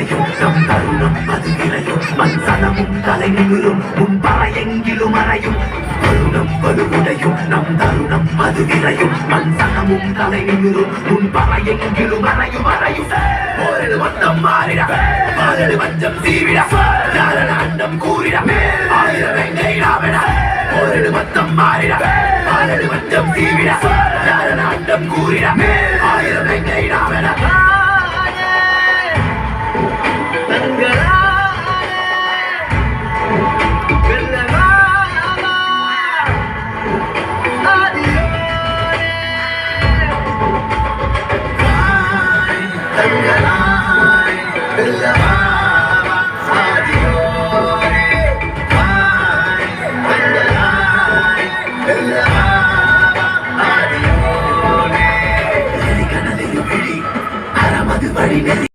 விளையும் நம் தருணம் அது விளையும் மண் சனமும் தலை நிமிரும் முன் பறையெங்கிலும் அறையும் தருணம் வலுவுடையும் நம் தருணம் அது விளையும் மண் சனமும் தலை நிமிரும் முன் பறையெங்கிலும் அறையும் ஒரு மொத்தம் மாறிட மாறடு வஞ்சம் சீவிட யாரன அண்டம் கூறிட ஆயிரம் வெங்கைடாவிட ஒரு மொத்தம் மாறிட மாறடு வஞ்சம் சீவிட யாரன அண்டம் கூறிட ஆயிரம் வெங்கைடாவிட வழி